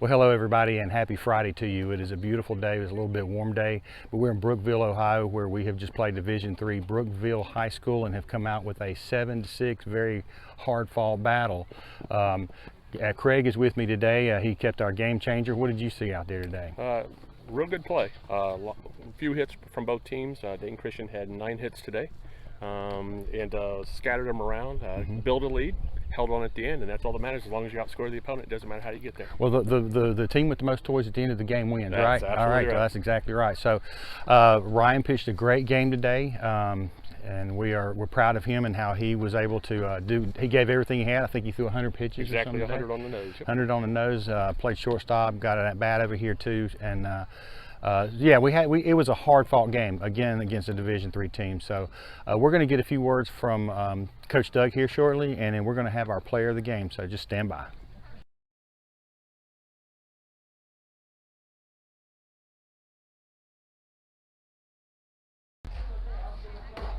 Well, hello everybody and happy Friday to you. It is a beautiful day. It was a little bit warm day, but we're in Brookville, Ohio, where we have just played Division III Brookville High School and have come out with a 7-6 very hard fought battle. Craig is with me today. He kept our game changer. What did you see out there today? Real good play. A few hits from both teams. Dayton Christian had 9 hits today, and scattered them around, built a lead, held on at the end, and that's all that matters. As long as you outscore the opponent, it doesn't matter how you get there. Well, the team with the most toys at the end of the game wins, that's right? All right, right. That's exactly right. So Ryan pitched a great game today, and we're proud of him and how he was able to do. He gave everything he had. I think he threw 100 pitches. Exactly, or 100 on the nose. Yep. 100 on the nose. Played shortstop. Got an at bat over here too, and. Yeah, it was a hard-fought game again against a Division III team. So we're going to get a few words from Coach Doug here shortly, and then we're going to have our player of the game. So just stand by.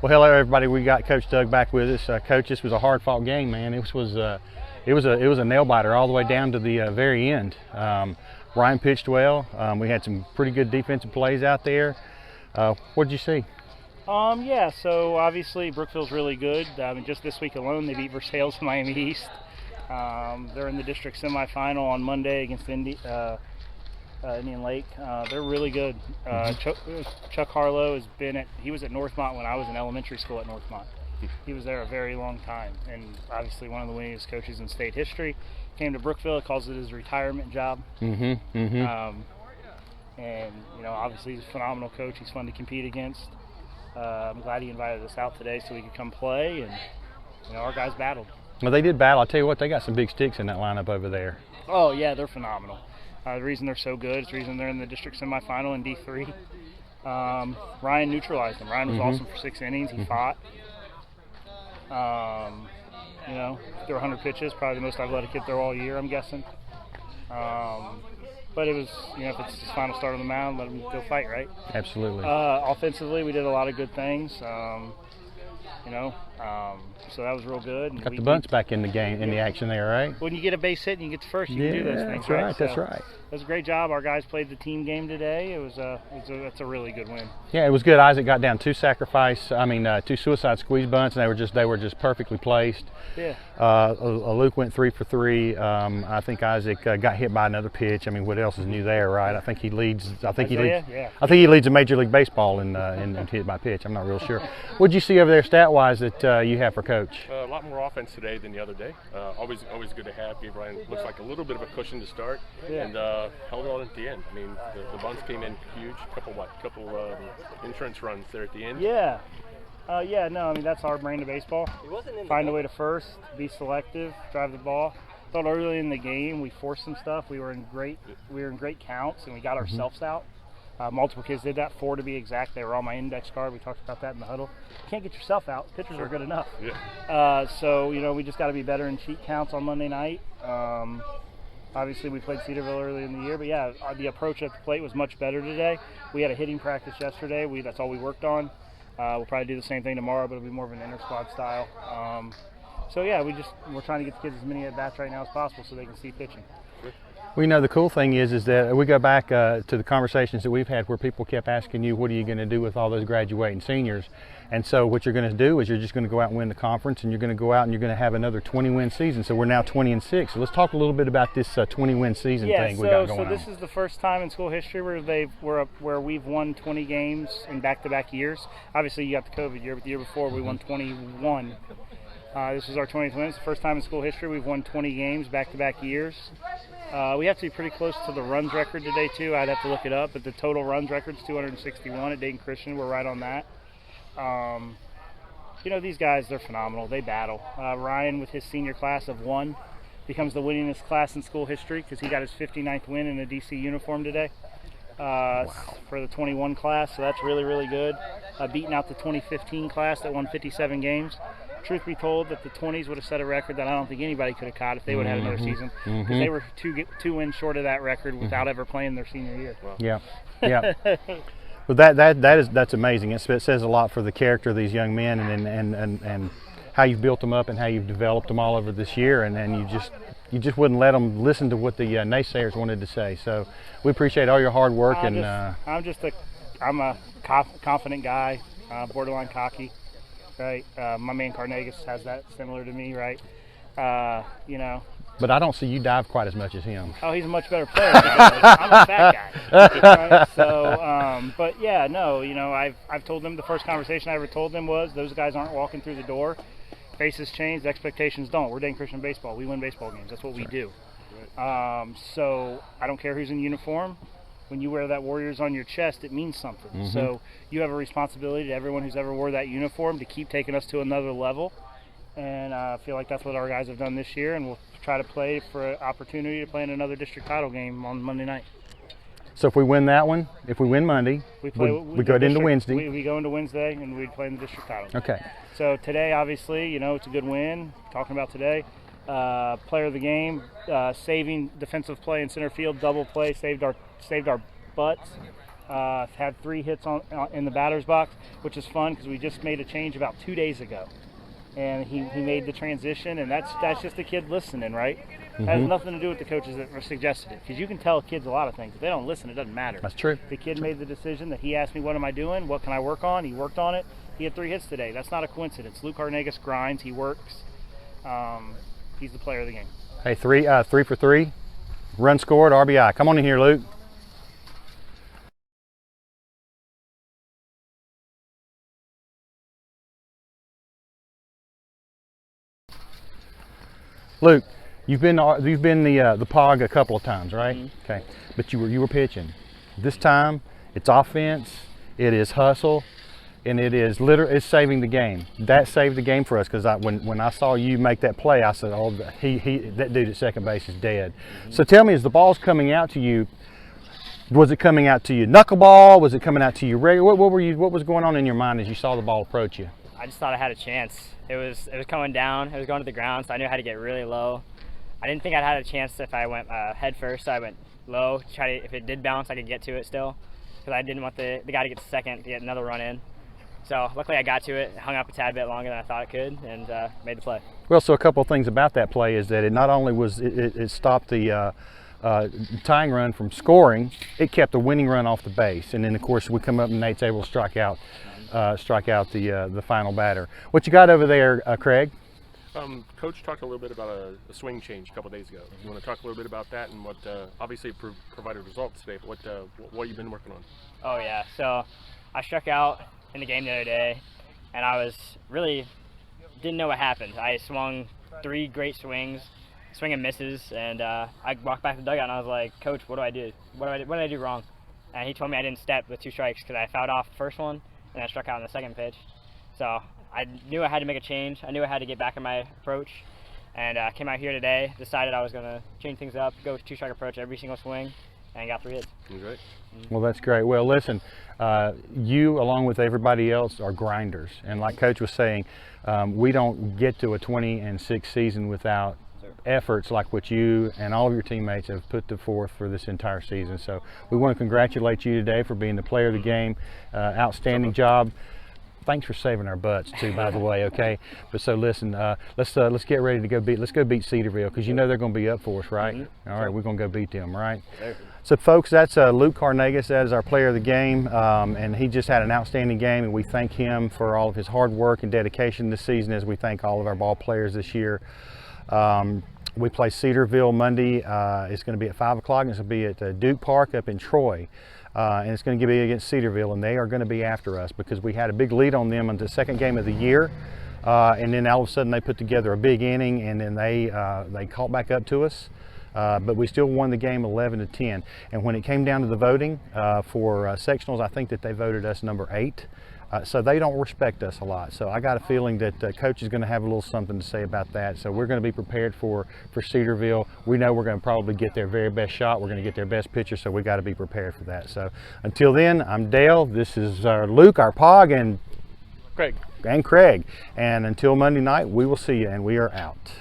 Well, hello everybody. We got Coach Doug back with us. Coach, this was a hard-fought game, man. It was a nail-biter all the way down to the very end. Ryan pitched well. We had some pretty good defensive plays out there. What did you see? Yeah, so obviously Brookville's really good. I mean, just this week alone, they beat Versailles in Miami East. They're in the district semifinal on Monday against Indian Lake. They're really good. Chuck Harlow he was at Northmont when I was in elementary school at Northmont. He was there a very long time, and obviously one of the winningest coaches in state history. Came to Brookville, calls it his retirement job. And obviously he's a phenomenal coach. He's fun to compete against. I'm glad he invited us out today so we could come play, and our guys battled. Well, they did battle. I'll tell you what, they got some big sticks in that lineup over there. Oh yeah, they're phenomenal. The reason they're so good is the reason they're in the district semifinal in D3. Ryan neutralized them. Ryan was awesome for 6 innings. He fought. Threw 100 pitches, probably the most I've let a kid throw all year, I'm guessing. But it was, if it's his final start on the mound, let him go fight, right? Absolutely. Offensively, we did a lot of good things. So that was real good. Got the bunts back in the game, in the action there, right? When you get a base hit and you get to first, you can do those things, that's right? So that's right. It was a great job. Our guys played the team game today. That's a really good win. Yeah, it was good. Isaac got down 2 suicide squeeze bunts, and they were just perfectly placed. Yeah. Luke went 3 for 3. I think Isaac got hit by another pitch. I mean, what else is new there, right? I think he leads. I think he leads in Major League Baseball in hit by pitch. I'm not real sure. What did you see over there stat-wise that you have for Coach? A lot more offense today than the other day. Always good to have. Gave Ryan looks like a little bit of a cushion to start, and held on at the end. I mean, the bunts came in huge. Couple insurance runs there at the end. Yeah. That's our brand of baseball. Find a way to first, be selective, drive the ball. Thought early in the game we forced some stuff. We were in great counts, and we got ourselves out. Multiple kids did that, 4 to be exact. They were on my index card. We talked about that in the huddle. You can't get yourself out. Pitchers are good enough. Yeah. So we just got to be better in sheet counts on Monday night. Obviously, we played Cedarville early in the year, but yeah, the approach at the plate was much better today. We had a hitting practice yesterday. That's all we worked on. We'll probably do the same thing tomorrow, but it'll be more of an inter-squad style. We're trying to get the kids as many at-bats right now as possible so they can see pitching. The cool thing is that we go back to the conversations that we've had where people kept asking you, what are you going to do with all those graduating seniors? And so what you're going to do is you're just going to go out and win the conference, and you're going to go out and you're going to have another 20-win season. So we're now 20-6. So let's talk a little bit about this 20-win season thing we got going on. So this is the first time in school history where we've won 20 games in back-to-back years. Obviously, you got the COVID year, but the year before we won 21. This is our 20th win. It's the first time in school history we've won 20 games back-to-back years. We have to be pretty close to the runs record today, too. I'd have to look it up, but the total runs record is 261 at Dayton Christian. We're right on that. These guys, they're phenomenal. They battle. Ryan, with his senior class of 1, becomes the winningest class in school history because he got his 59th win in a DC uniform today for the 21 class, so that's really, really good. Beating out the 2015 class that won 57 games. Truth be told, that the 20s would have set a record that I don't think anybody could have caught if they would have had another season, because they were two wins short of that record without ever playing their senior year. Wow. Yeah. Well, that's amazing. It says a lot for the character of these young men and how you've built them up and how you've developed them all over this year, and you just you just wouldn't let them listen to what the naysayers wanted to say. So we appreciate all your hard work. I'm a confident guy, borderline cocky, right? My man Carnegas has that similar to me, right? You know. But I don't see you dive quite as much as him. Oh, he's a much better player than he does. I'm a fat guy. Right? So, but yeah, no, you know, I've told them, the first conversation I ever told them was those guys aren't walking through the door. Faces change, expectations don't. We're Dayton Christian baseball. We win baseball games. That's what we do. So I don't care who's in uniform. When you wear that Warriors on your chest, it means something. So you have a responsibility to everyone who's ever wore that uniform to keep taking us to another level. And I feel like that's what our guys have done this year, and we'll try to play for an opportunity to play in another district title game on Monday night. So if we win that one, if we win Monday, we go into Wednesday. We go into Wednesday, and we play in the district title. Okay. So today, obviously, you know, it's a good win. Talking about today, player of the game, saving defensive play in center field, double play, saved our butts. Had 3 hits in the batter's box, which is fun because we just made a change about 2 days ago. And he made the transition, and that's just the kid listening, right? It has nothing to do with the coaches that suggested it, because you can tell kids a lot of things. If they don't listen, it doesn't matter. That's true. The kid made the decision that he asked me, what am I doing? What can I work on? He worked on it. He had 3 hits today. That's not a coincidence. Luke Carnegas grinds. He works. He's the player of the game. Hey, 3 for 3. Run scored, RBI. Come on in here, Luke. Luke, you've been the POG a couple of times, right? Okay, but you were pitching. This time, it's offense, it is hustle, and it's saving the game. That saved the game for us, because when I saw you make that play, I said, "Oh, that dude at second base is dead." So tell me, as the ball's coming out to you, was it coming out to you knuckleball? Was it coming out to you regular? What was going on in your mind as you saw the ball approach you? I just thought I had a chance. It was coming down. It was going to the ground, so I knew how to get really low. I didn't think I had a chance if I went head first, so I went low. If it did bounce, I could get to it still, because I didn't want the guy to get to second to get another run in. So luckily I got to it, hung up a tad bit longer than I thought it could, and made the play. Well, so a couple of things about that play is that it not only was it stopped the tying run from scoring, it kept the winning run off the base, and then of course we come up and Nate's able to strike out the final batter. What you got over there, Craig? Coach talked a little bit about a swing change a couple of days ago. You want to talk a little bit about that and what obviously provided results today, but what you've been working on? Oh yeah, so I struck out in the game the other day, and I didn't know what happened. I swung 3 great swings, swing and misses, and I walked back to the dugout and I was like, "Coach, what do I do? What did I do wrong?" And he told me I didn't step with 2 strikes because I fouled off the first one and I struck out on the second pitch. So I knew I had to make a change. I knew I had to get back in my approach, and came out here today, decided I was going to change things up, go 2-strike approach every single swing, and got 3 hits. Great. Well, that's great. Well, listen, you along with everybody else are grinders, and like Coach was saying, we don't get to a 20-6 season without efforts like what you and all of your teammates have put forth for this entire season. So we want to congratulate you today for being the player of the game. Outstanding job. Thanks for saving our butts too, by the way. Okay, but so listen, let's get ready to go beat Cedarville, because you know they're going to be up for us, right? All right, we're going to go beat them, right? So folks, that's Luke Carnegas. That is our player of the game, and he just had an outstanding game, and we thank him for all of his hard work and dedication this season, as we thank all of our ball players this year. We play Cedarville Monday. It's going to be at 5 o'clock, and it's going to be at Duke Park up in Troy. And it's going to be against Cedarville, and they are going to be after us because we had a big lead on them in the second game of the year, and then all of a sudden they put together a big inning, and then they caught back up to us, but we still won the game 11-10. And when it came down to the voting for sectionals, I think that they voted us number 8. So they don't respect us a lot. So I got a feeling that Coach is going to have a little something to say about that. So we're going to be prepared for Cedarville. We know we're going to probably get their very best shot. We're going to get their best pitcher, so we got to be prepared for that. So until then, I'm Dale. This is Luke, our POG, and Craig. And Craig. And until Monday night, we will see you, and we are out.